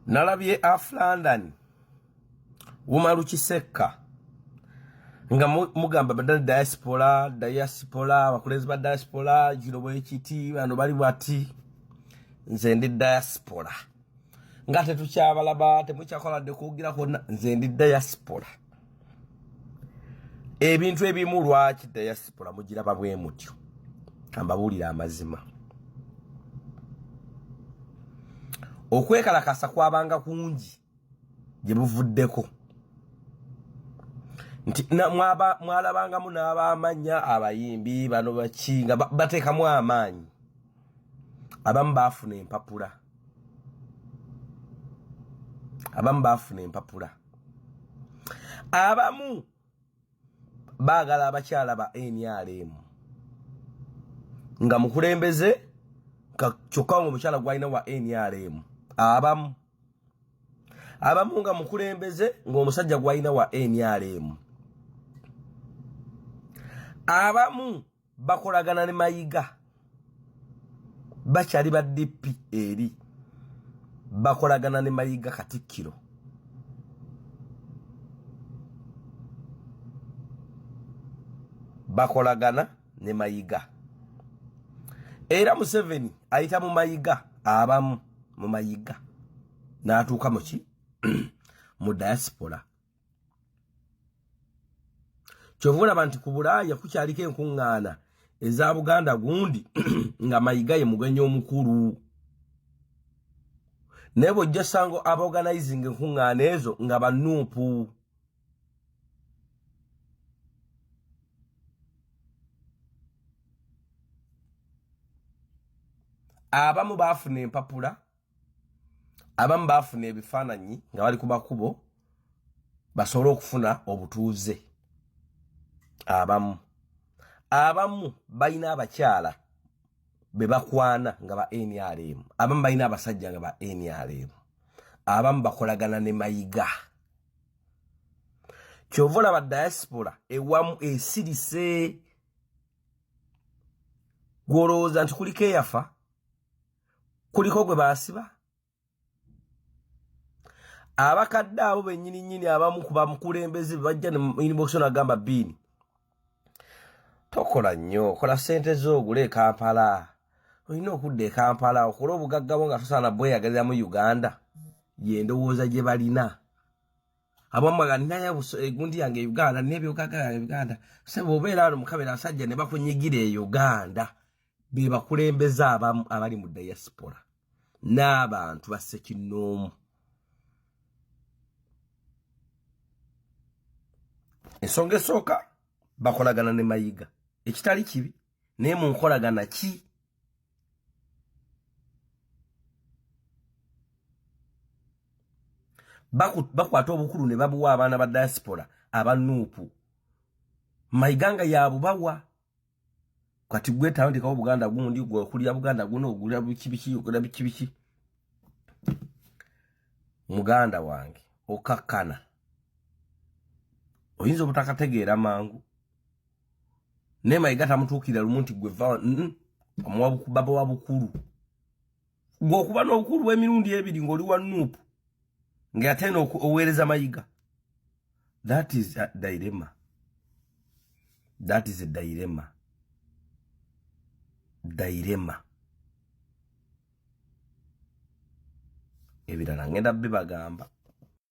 Nalabye Aflandan Umaru Kiseka nga mugamba badal diaspora bakulezi ba diaspora jiro bwekiti bano bali bati nze ndi diaspora nga tetukyabalaba temukyakoladde kugira konna nze ndi diaspora. Ebintu ebimu lwaki diaspora mugiraba bwe mutyo kambabuulira amazima. Okwekalakasa kwabanga kungi gye buvuddeko nti mwalabangamu n'abamanya abayimbi bano bakinga bateekamu amaanyi, abamu baafuna empapula, abamu baagala abakyala ba NRM nga mukulembeze kyokka omukyala gwalina wa NRM, abamu nga mukulembeze ng'omusajja gwalina wa NRM, abamu bakolagana ne Mayiga bakyali ba DP eri bakolagana ne Mayiga Katikkiro. Bakolagana ne Mayiga era Museveni ayita mu Mayiga, abamu mu Mayiga n'atuuka muki mu diaspora. Kyovula banti ku Bulaaya kukyaliko enkuŋŋaana eza Buganda gundi nga Mayiga ye mugenyi omukulu, naye bw'ojja sango abaorganizing enkuŋŋaana ezo nga banuupu. Abamu baafuna empapula, abamu baafuna ebifaananyi nga bali ku makubo basobole okufuna obutuuze. Abamu balina abakyala be bakwana nga ba NRM, abamu balina abasajja nga ba NRM, abamu bakolagana ne Mayiga. Kyova olaba diaspora ewamu esirise, gwolowooza nti kuliko eyafa, kuliko gwe baasiba. Abakadde abo bennyini abamu ku bamukulembeze bajja ne inbox n'agamba Bini, tokola nnyo, kola ssente z'ogule e Kampala, olina okudda e Kampala okola obugagga bwo nga tosaana bweyagalira mu Uganda. Ye ndowooza gye balina. Abamu nga ninayo egundi yange Uganda, n'ebyogagga yange Uganda. Sebo obeera wano mukabera asajja ne bakunyigira e Uganda. Be bakulembeze abamu abali mu diaspora n'abantu bassekinnoomu. Ensonga esooka bakolagana ne Mayiga, ekitali kibi naye mu nkolagana ki? Bakwata obukulu ne babuwa abaana ba diaspora abanuupu. Mayiga nga yabubawa kati gwe tandikawo Buganda gundi gwe okulya Buganda guno ogulira biki ogulira biki. Muganda wange okakkana oyinza obutakategeera mangu, ne Mayiga tamutuukira lumu nti gwe va baba wa bukulu. Gwe okuba n'obukulu bw'emirundi ebiri ng'oli wa nuupu ng'ate oweereza Mayiga. That is a dilemma. That is a dilemma. Ebirala ngenda bibagamba.